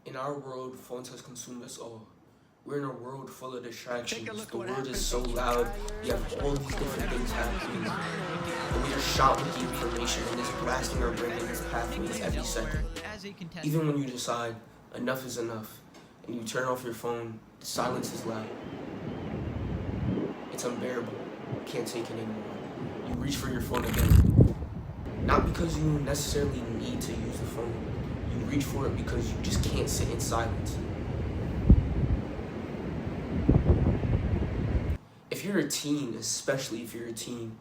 In our world, phones has consumed us all. We're in a world full of distractions. The world is so loud. We have all these different things happening. And we are shot with the information and it's blasting our brain in its pathways every second. Even when you decide enough is enough and you turn off your phone, the silence is loud. It's unbearable. You can't take it anymore. You reach for your phone again. Not because you necessarily need to use the phone. You reach for it because you just can't sit in silence. If you're a teen, especially if you're a teen,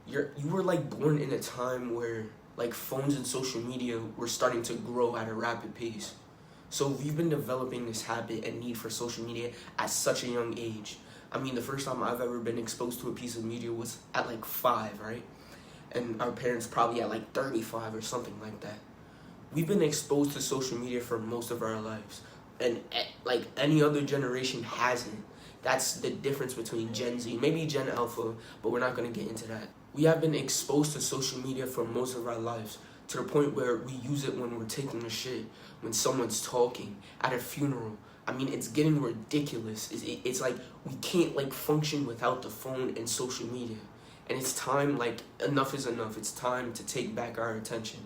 you were like born in a time where like phones and social media were starting to grow at a rapid pace. So we've been developing this habit and need for social media at such a young age. I mean, the first time I've ever been exposed to a piece of media was at like 5, right? And our parents probably at like 35 or something like that. We've been exposed to social media for most of our lives, and like any other generation hasn't. That's the difference between Gen Z, maybe Gen Alpha, but we're not gonna get into that. We have been exposed to social media for most of our lives, to the point where we use it when we're taking a shit, when someone's talking, at a funeral. I mean, it's getting ridiculous. It's like we can't like function without the phone and social media. And it's time, like, enough is enough. It's time to take back our attention.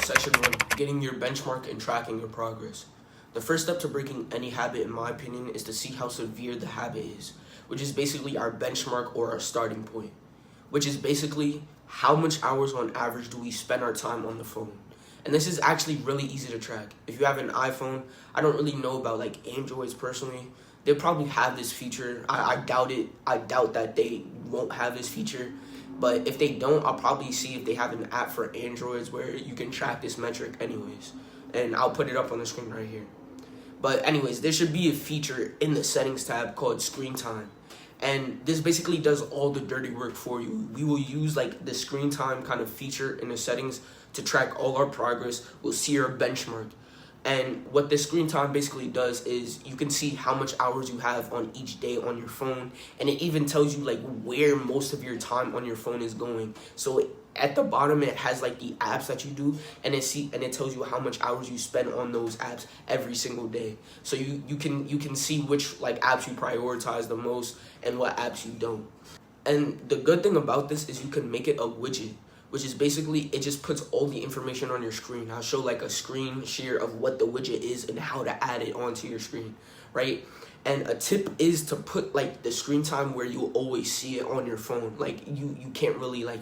Section 1, getting your benchmark and tracking your progress. The first step to breaking any habit, in my opinion, is to see how severe the habit is, which is basically our benchmark or our starting point, which is basically how much hours on average do we spend our time on the phone. And this is actually really easy to track. If you have an iPhone, I don't really know about like Androids personally. They'll probably have this feature. I doubt it. I doubt that they won't have this feature. But if they don't, I'll probably see if they have an app for Androids where you can track this metric anyways. And I'll put it up on the screen right here. But anyways, there should be a feature in the settings tab called screen time. And this basically does all the dirty work for you. We will use like the screen time kind of feature in the settings to track all our progress. We'll see our benchmark. And what this screen time basically does is you can see how much hours you have on each day on your phone, and it even tells you like where most of your time on your phone is going. So at the bottom it has like the apps that you do, and it tells you how much hours you spend on those apps every single day. So you can see which like apps you prioritize the most and what apps you don't. And the good thing about this is you can make it a widget, which is basically, it just puts all the information on your screen. I'll show like a screen share of what the widget is and how to add it onto your screen, right? And a tip is to put like the screen time where you'll always see it on your phone. Like you can't really like,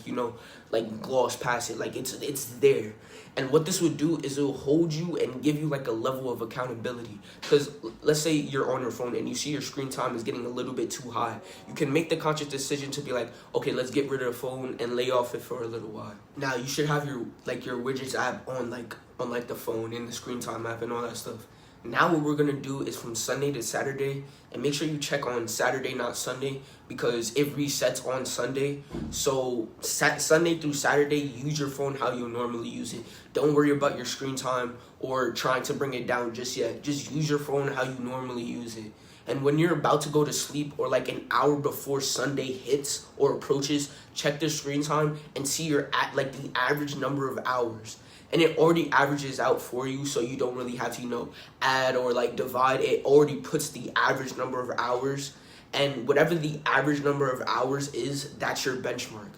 like gloss past it. Like it's there. And what this would do is it will hold you and give you like a level of accountability. Because let's say you're on your phone and you see your screen time is getting a little bit too high. You can make the conscious decision to be like, okay, let's get rid of the phone and lay off it for a little while. Now you should have your widgets app on the phone and the screen time app and all that stuff. Now what we're gonna do is from Sunday to Saturday, and make sure you check on Saturday, not Sunday, because it resets on Sunday. So Sunday through Saturday, use your phone how you normally use it. Don't worry about your screen time or trying to bring it down just yet. Just use your phone how you normally use it. And when you're about to go to sleep or like an hour before Sunday hits or approaches, check the screen time and see your the average number of hours. And it already averages out for you, so you don't really have to, add or like divide. It already puts the average number of hours, and whatever the average number of hours is, that's your benchmark.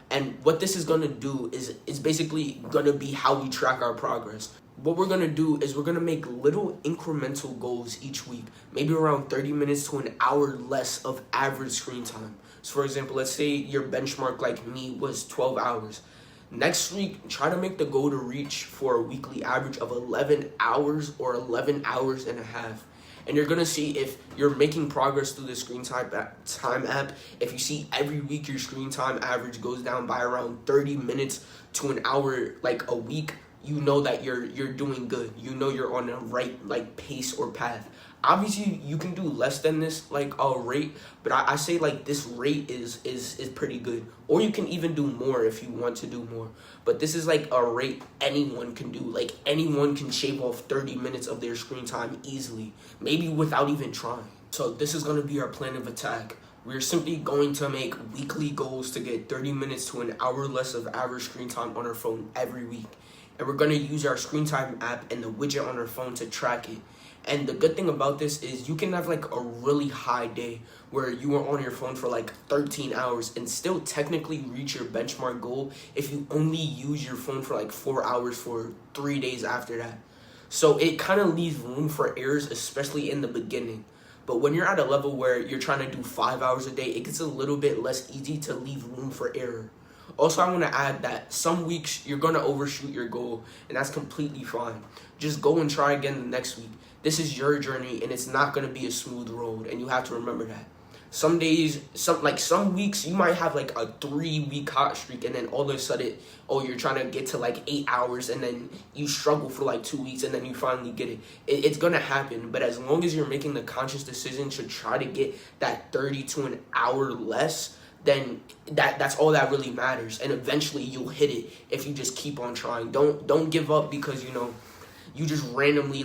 And what this is gonna do is basically gonna be how we track our progress. What we're gonna do is we're gonna make little incremental goals each week, maybe around 30 minutes to an hour less of average screen time. So for example, let's say your benchmark like me was 12 hours. Next week, try to make the goal to reach for a weekly average of 11 hours or 11 hours and a half. And you're going to see if you're making progress through the screen time app. If you see every week your screen time average goes down by around 30 minutes to an hour like a week, you know that you're doing good. You know you're on the right like pace or path. Obviously, you can do less than this like rate, but I say like this rate is pretty good. Or you can even do more if you want to do more. But this is like a rate anyone can do. Like anyone can shave off 30 minutes of their screen time easily, maybe without even trying. So this is going to be our plan of attack. We're simply going to make weekly goals to get 30 minutes to an hour less of average screen time on our phone every week. and we're going to use our screen time app and the widget on our phone to track it. And the good thing about this is you can have like a really high day where you are on your phone for like 13 hours and still technically reach your benchmark goal if you only use your phone for like 4 hours for 3 days after that. So it kind of leaves room for errors, especially in the beginning. But when you're at a level where you're trying to do 5 hours a day, it gets a little bit less easy to leave room for error. Also, I want to add that some weeks you're going to overshoot your goal, and that's completely fine. Just go and try again the next week. This is your journey, and it's not going to be a smooth road, and you have to remember that. Some days, some weeks, you might have like a 3-week hot streak, and then all of a sudden, you're trying to get to like 8 hours, and then you struggle for like 2 weeks, and then you finally get it. It's gonna happen, but as long as you're making the conscious decision to try to get that 30 to an hour less, then that's all that really matters, and eventually you'll hit it if you just keep on trying. Don't give up because you just randomly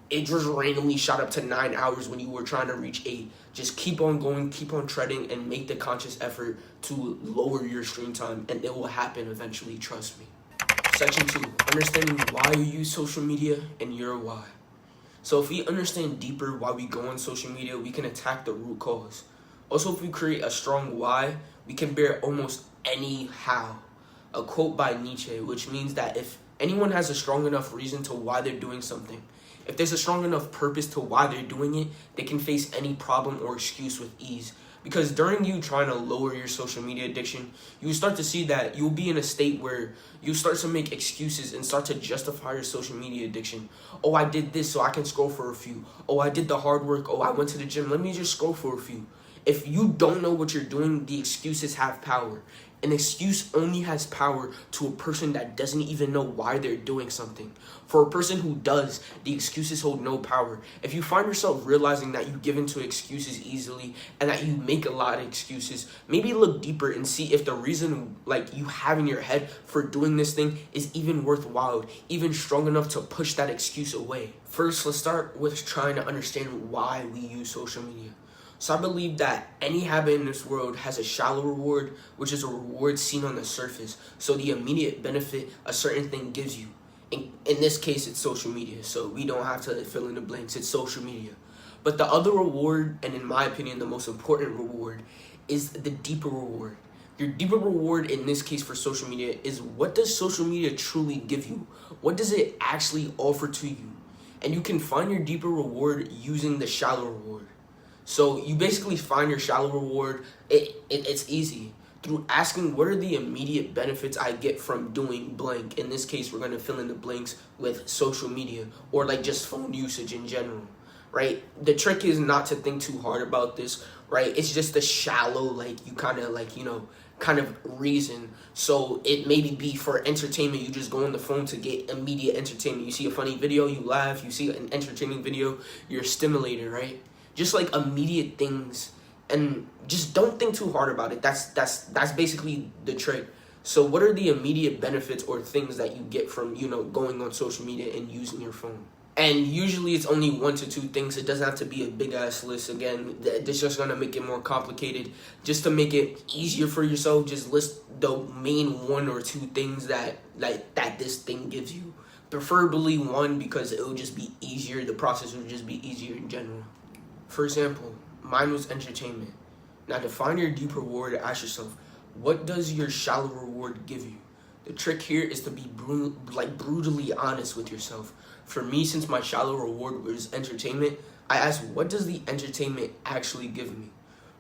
it just randomly shot up to 9 hours when you were trying to reach 8. Just keep on going, keep on treading, and make the conscious effort to lower your screen time, and it will happen eventually, trust me. Section 2, understanding why you use social media and your why. So if we understand deeper why we go on social media, we can attack the root cause. Also, if we create a strong why, we can bear almost any how. A quote by Nietzsche, which means that if anyone has a strong enough reason to why they're doing something, if there's a strong enough purpose to why they're doing it, they can face any problem or excuse with ease. Because during you trying to lower your social media addiction, you will start to see that you'll be in a state where you start to make excuses and start to justify your social media addiction. Oh, I did this so I can scroll for a few. Oh, I did the hard work. Oh, I went to the gym. Let me just scroll for a few. If you don't know what you're doing, the excuses have power. An excuse only has power to a person that doesn't even know why they're doing something. For a person who does, the excuses hold no power. If you find yourself realizing that you give into excuses easily and that you make a lot of excuses, maybe look deeper and see if the reason you have in your head for doing this thing is even worthwhile, even strong enough to push that excuse away. First, let's start with trying to understand why we use social media. So I believe that any habit in this world has a shallow reward, which is a reward seen on the surface. So the immediate benefit a certain thing gives you. In this case, it's social media. So we don't have to fill in the blanks. It's social media. But the other reward, and in my opinion, the most important reward, is the deeper reward. Your deeper reward in this case for social media is, what does social media truly give you? What does it actually offer to you? And you can find your deeper reward using the shallow reward. So you basically find your shallow reward. It's easy. Through asking, what are the immediate benefits I get from doing blank? In this case, we're going to fill in the blanks with social media or just phone usage in general, right? The trick is not to think too hard about this, right? It's just a shallow, you kind of reason. So it maybe be for entertainment. You just go on the phone to get immediate entertainment. You see a funny video, you laugh. You see an entertaining video, you're stimulated, right? Just immediate things, and just don't think too hard about it. That's basically the trick. So what are the immediate benefits or things that you get from going on social media and using your phone? And usually it's only 1 to 2 things. It doesn't have to be a big ass list. Again, this just gonna make it more complicated. Just to make it easier for yourself, just list the main 1 or 2 things that this thing gives you. Preferably 1, because it will just be easier. The process will just be easier in general. For example, mine was entertainment. Now, to find your deep reward, ask yourself, what does your shallow reward give you? The trick here is to be brutally honest with yourself. For me, since my shallow reward was entertainment, I asked, what does the entertainment actually give me?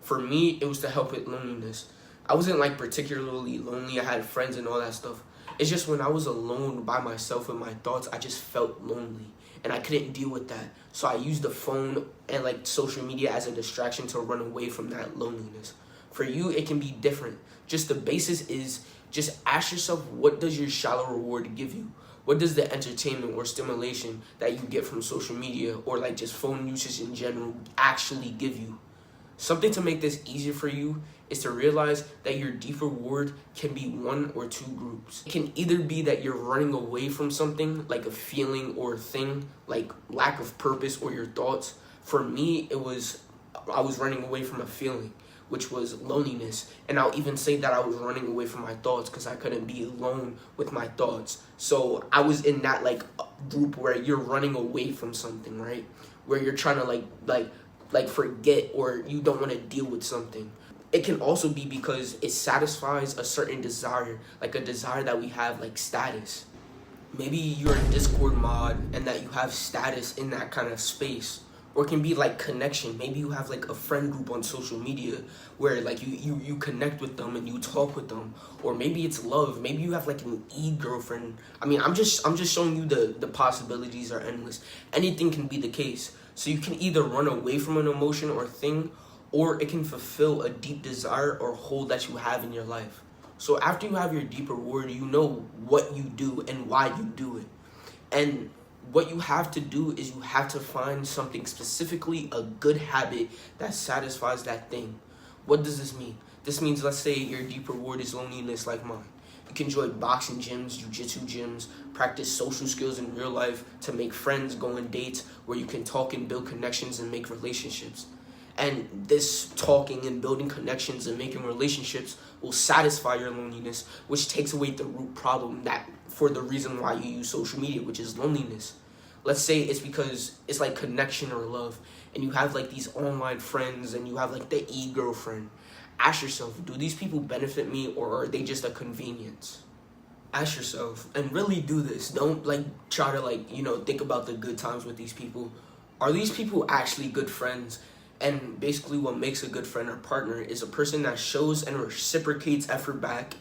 For me, it was to help with loneliness. I wasn't particularly lonely. I had friends and all that stuff. It's just when I was alone by myself with my thoughts, I just felt lonely. And I couldn't deal with that. So I used the phone and social media as a distraction to run away from that loneliness. For you, it can be different. Just the basis is, just ask yourself, what does your shallow reward give you? What does the entertainment or stimulation that you get from social media or just phone usage in general actually give you? Something to make this easier for you is to realize that your deeper reward can be 1 or 2 groups. It can either be that you're running away from something, like a feeling or a thing, like lack of purpose or your thoughts. For me, I was running away from a feeling, which was loneliness. And I'll even say that I was running away from my thoughts because I couldn't be alone with my thoughts. So I was in that like group where you're running away from something, right? Where you're trying to like forget, or you don't want to deal with something. It can also be because it satisfies a certain desire, like a desire that we have, like status. Maybe you're a Discord mod and that you have status in that kind of space. Or it can be like connection. Maybe you have like a friend group on social media where like you connect with them and you talk with them. Or maybe it's love. Maybe you have like an e-girlfriend. I mean, I'm just showing you the possibilities are endless. Anything can be the case. So you can either run away from an emotion or thing, or it can fulfill a deep desire or hole that you have in your life. So after you have your deep reward, you know what you do and why you do it. And what you have to do is you have to find something, specifically a good habit that satisfies that thing. What does this mean? This means, let's say your deep reward is loneliness like mine. You can join boxing gyms, jiu-jitsu gyms, practice social skills in real life to make friends, go on dates where you can talk and build connections and make relationships. And this talking and building connections and making relationships will satisfy your loneliness, which takes away the root problem that for the reason why you use social media, which is loneliness. Let's say it's because it's like connection or love, and you have like these online friends and you have like the e-girlfriend. Ask yourself, do these people benefit me, or are they just a convenience? Ask yourself and really do this. Don't like try to think about the good times with these people. Are these people actually good friends? And basically what makes a good friend or partner is a person that shows and reciprocates effort back,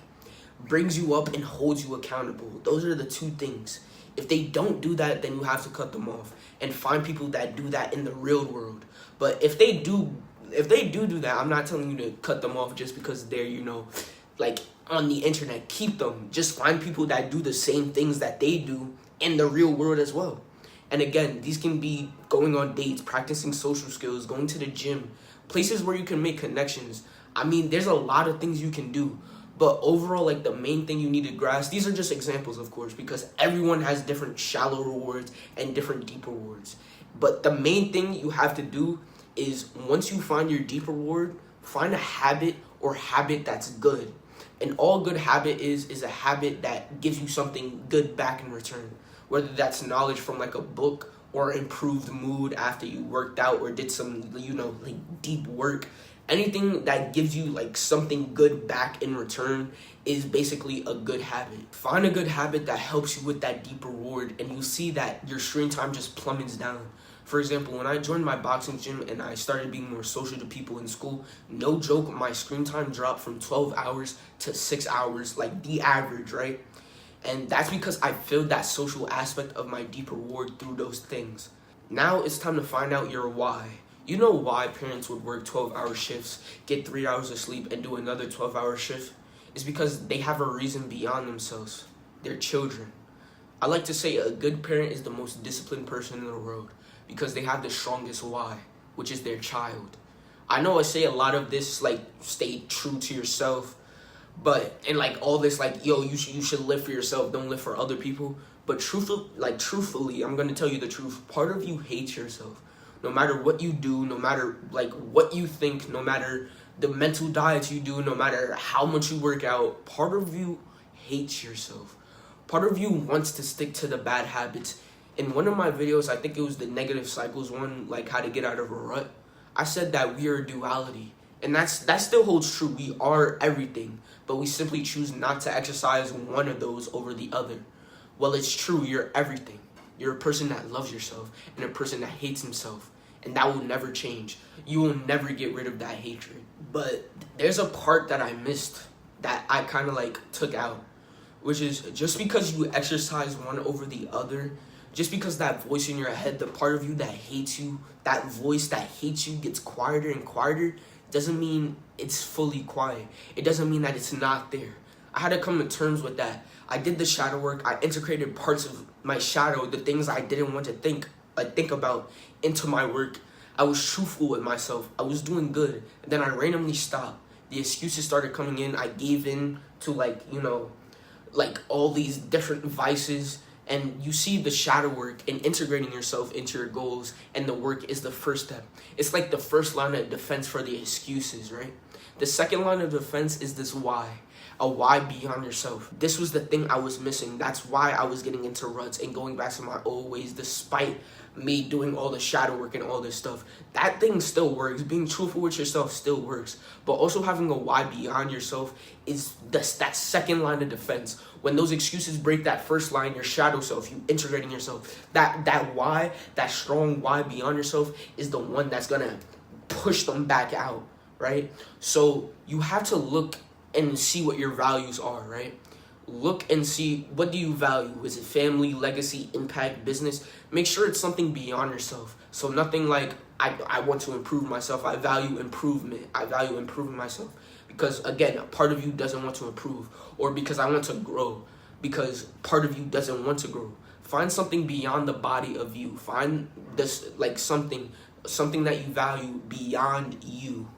brings you up, and holds you accountable. Those are the two things. If they don't do that, then you have to cut them off and find people that do that in the real world. But if they do that, I'm not telling you to cut them off just because they're, like on the internet. Keep them. Just find people that do the same things that they do in the real world as well. And again, these can be going on dates, practicing social skills, going to the gym, places where you can make connections. I mean, there's a lot of things you can do. But overall, like the main thing you need to grasp, these are just examples, of course, because everyone has different shallow rewards and different deep rewards. But the main thing you have to do is once you find your deep reward, find a habit or habit that's good. And all good habit is a habit that gives you something good back in return. Whether that's knowledge from like a book or improved mood after you worked out or did some, like deep work. Anything that gives you like something good back in return is basically a good habit. Find a good habit that helps you with that deep reward, and you'll see that your screen time just plummets down. For example, when I joined my boxing gym and I started being more social to people in school, no joke, my screen time dropped from 12 hours to 6 hours, like the average, right? And that's because I filled that social aspect of my deep reward through those things. Now it's time to find out your why. You know why parents would work 12-hour shifts, get 3 hours of sleep, and do another 12-hour shift? It's because they have a reason beyond themselves. Their children. I like to say a good parent is the most disciplined person in the world because they have the strongest why, which is their child. I know I say a lot of this, like, stay true to yourself, and like all this, like, yo, you should live for yourself, don't live for other people. But truthfully, I'm gonna tell you the truth. Part of you hates yourself. No matter what you do, no matter like what you think, no matter the mental diets you do, no matter how much you work out, part of you hates yourself. Part of you wants to stick to the bad habits. In one of my videos, I think it was the negative cycles one, like how to get out of a rut, I said that we are a duality. And that still holds true. We are everything, but we simply choose not to exercise one of those over the other. Well, it's true, you're everything. You're a person that loves yourself and a person that hates himself. And that will never change. You will never get rid of that hatred. But there's a part that I missed that I kind of like took out, which is just because you exercise one over the other, just because that voice in your head, the part of you that hates you, that voice that hates you gets quieter and quieter, doesn't mean it's fully quiet. It doesn't mean that it's not there. I had to come to terms with that. I did the shadow work. I integrated parts of my shadow, the things I didn't want to think about, into my work. I was truthful with myself. I was doing good. And then I randomly stopped. The excuses started coming in. I gave in to like all these different vices. And you see the shadow work and integrating yourself into your goals, and the work is the first step. It's like the first line of defense for the excuses, right? The second line of defense is this why. A why beyond yourself. This was the thing I was missing. That's why I was getting into ruts and going back to my old ways despite me doing all the shadow work and all this stuff. That thing still works. Being truthful with yourself still works. But also having a why beyond yourself is that second line of defense. When those excuses break that first line, your shadow self, you integrating yourself. That why, that strong why beyond yourself is the one that's gonna push them back out, right? So you have to look and see what your values are, right? Look and see, what do you value? Is it family, legacy, impact, business? Make sure it's something beyond yourself. So nothing like, I want to improve myself. I value improvement. I value improving myself. Because again, a part of you doesn't want to improve. Or because I want to grow. Because part of you doesn't want to grow. Find something beyond the body of you. Find this, like something that you value beyond you.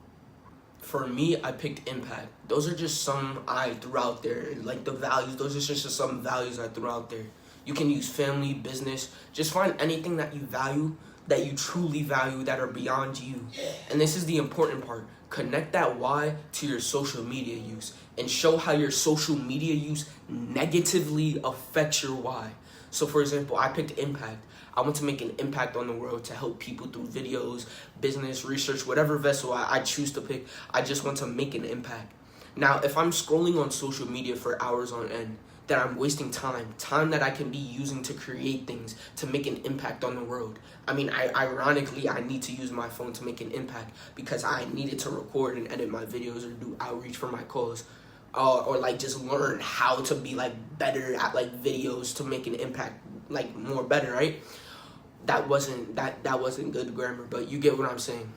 For me, I picked impact. Those are just some I threw out there. Like the values, those are just some values I threw out there. You can use family, business. Just find anything that you value, that you truly value, that are beyond you. And this is the important part. Connect that why to your social media use and show how your social media use negatively affects your why. So for example, I picked impact. I want to make an impact on the world to help people through videos, business, research, whatever vessel I choose to pick. I just want to make an impact. Now, if I'm scrolling on social media for hours on end, then I'm wasting time that I can be using to create things, to make an impact on the world. I mean, ironically, I need to use my phone to make an impact because I needed to record and edit my videos or do outreach for my cause. Or like just learn how to be like better at like videos to make an impact, like more better, right? That wasn't good grammar, but you get what I'm saying.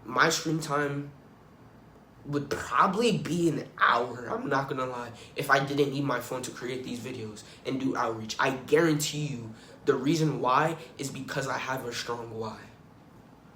My screen time would probably be an hour, I'm not gonna lie, if I didn't need my phone to create these videos and do outreach. I guarantee you the reason why is because I have a strong why.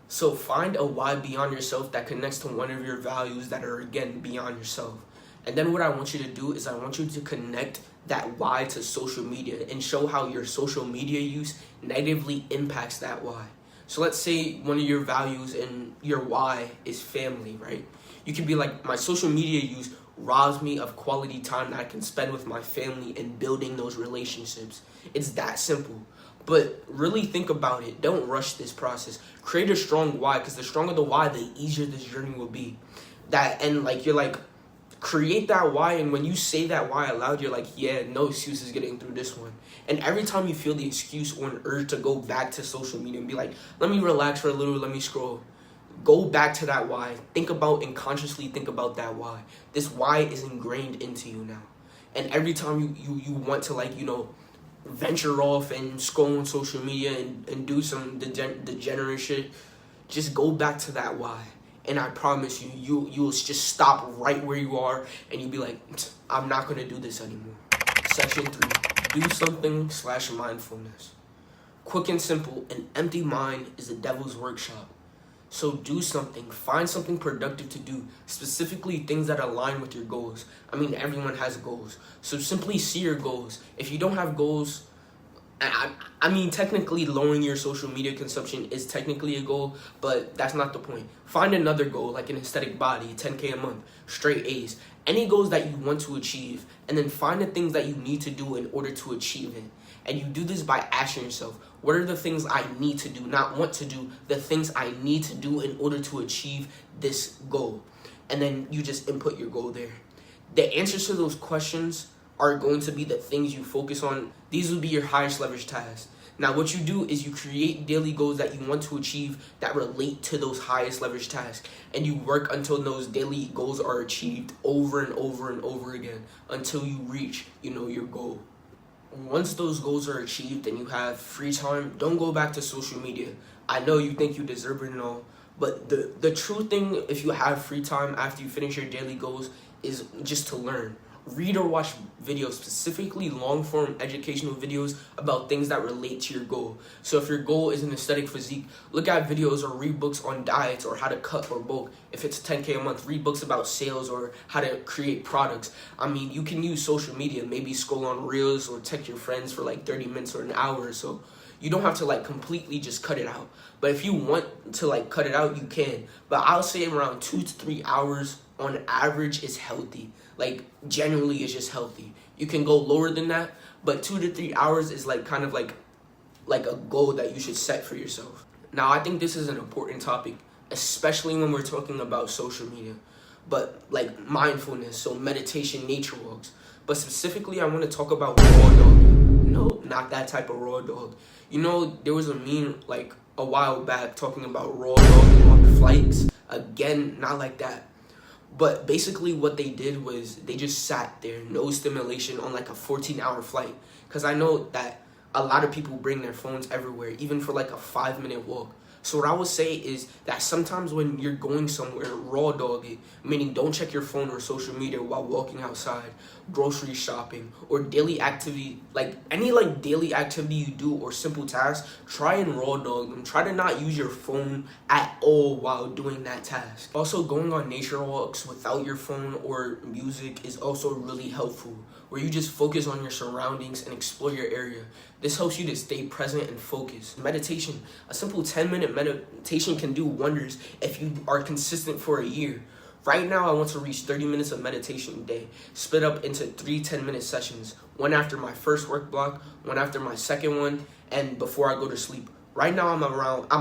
So find a why beyond yourself that connects to one of your values that are, again, beyond yourself. And then what I want you to do is I want you to connect that why to social media and show how your social media use negatively impacts that why. So let's say one of your values and your why is family, right? You can be like, my social media use robs me of quality time that I can spend with my family and building those relationships. It's that simple. But really think about it. Don't rush this process. Create a strong why, because the stronger the why, the easier this journey will be. Create that why, and when you say that why aloud, you're like, yeah, no excuses getting through this one. And every time you feel the excuse or an urge to go back to social media and be like, let me relax for a little, let me scroll, go back to that why. Think about and consciously think about that why. This why is ingrained into you now. And every time you want to venture off and scroll on social media and do some degenerate shit, just go back to that why. And I promise you'll just stop right where you are and you'll be like, I'm not going to do this anymore. Section 3, do something / mindfulness. Quick and simple, an empty mind is the devil's workshop. So do something, find something productive to do, specifically things that align with your goals. I mean, everyone has goals. So simply see your goals. If you don't have goals, I mean, technically lowering your social media consumption is technically a goal, but that's not the point. Find another goal, like an aesthetic body, 10K a month, straight A's, any goals that you want to achieve, and then find the things that you need to do in order to achieve it. And you do this by asking yourself, what are the things I need to do, not want to do, the things I need to do in order to achieve this goal? And then you just input your goal there. The answers to those questions are going to be the things you focus on. These will be your highest leverage tasks. Now, what you do is you create daily goals that you want to achieve that relate to those highest leverage tasks. And you work until those daily goals are achieved over and over and over again until you reach, your goal. Once those goals are achieved and you have free time, don't go back to social media. I know you think you deserve it and all, but the true thing, if you have free time after you finish your daily goals, is just to learn. Read or watch videos, specifically long-form educational videos about things that relate to your goal. So if your goal is an aesthetic physique, look at videos or read books on diets or how to cut or bulk. If it's 10K a month, read books about sales or how to create products. I mean, you can use social media, maybe scroll on Reels or text your friends for like 30 minutes or an hour or so. You don't have to like completely just cut it out. But if you want to like cut it out, you can. But I'll say around 2 to 3 hours on average is healthy. Like genuinely is just healthy. You can go lower than that, but 2 to 3 hours is like kind of like a goal that you should set for yourself. Now, I think this is an important topic, especially when we're talking about social media, but like mindfulness, so meditation, nature walks. But specifically, I want to talk about raw dog. No, not that type of raw dog. You know, there was a meme like a while back talking about raw dog on flights. Again, not like that. But basically what they did was they just sat there, no stimulation on like a 14-hour flight. Because I know that a lot of people bring their phones everywhere, even for like a 5-minute walk. So what I would say is that sometimes when you're going somewhere, raw dog it, meaning don't check your phone or social media while walking outside, grocery shopping, or daily activity, like any like daily activity you do or simple tasks, try and raw dog them. Try to not use your phone at all while doing that task. Also, going on nature walks without your phone or music is also really helpful, where you just focus on your surroundings and explore your area. This helps you to stay present and focused. Meditation, a simple 10-minute meditation can do wonders if you are consistent for a year. Right now, I want to reach 30 minutes of meditation a day, split up into 3 10-minute sessions, one after my first work block, one after my second one, and before I go to sleep. Right now, I'm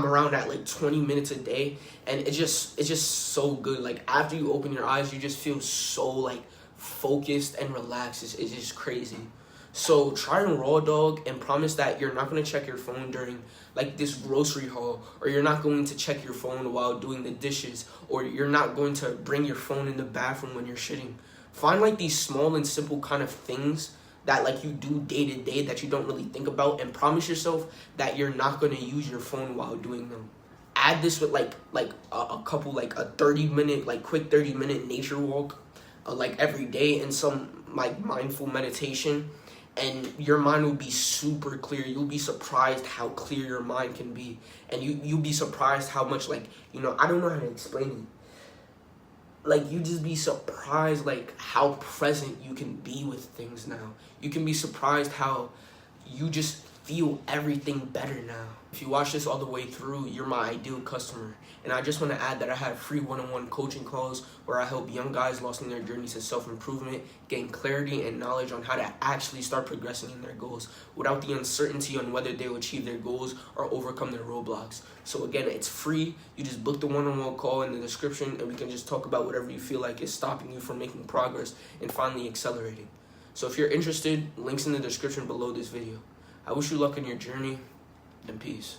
around at like 20 minutes a day, and it's just so good. Like after you open your eyes, you just feel so like focused and relaxed. It's just crazy. So try and raw dog and promise that you're not going to check your phone during like this grocery haul, or you're not going to check your phone while doing the dishes, or you're not going to bring your phone in the bathroom when you're shitting. Find like these small and simple kind of things that like you do day to day that you don't really think about, and promise yourself that you're not going to use your phone while doing them. Add this with like a couple, like a 30-minute, like quick 30-minute nature walk like every day, and some like mindful meditation, and your mind will be super clear. You'll be surprised how clear your mind can be, and you'll be surprised how much, like, you know, I don't know how to explain it. Like, you just be surprised like how present you can be with things now. You can be surprised how you just feel everything better now. If you watch this all the way through, you're my ideal customer. And I just want to add that I have free one-on-one coaching calls where I help young guys lost in their journey to self-improvement gain clarity and knowledge on how to actually start progressing in their goals without the uncertainty on whether they will achieve their goals or overcome their roadblocks. So again, it's free. You just book the one-on-one call in the description, and we can just talk about whatever you feel like is stopping you from making progress and finally accelerating. So if you're interested, links in the description below this video. I wish you luck in your journey, and peace.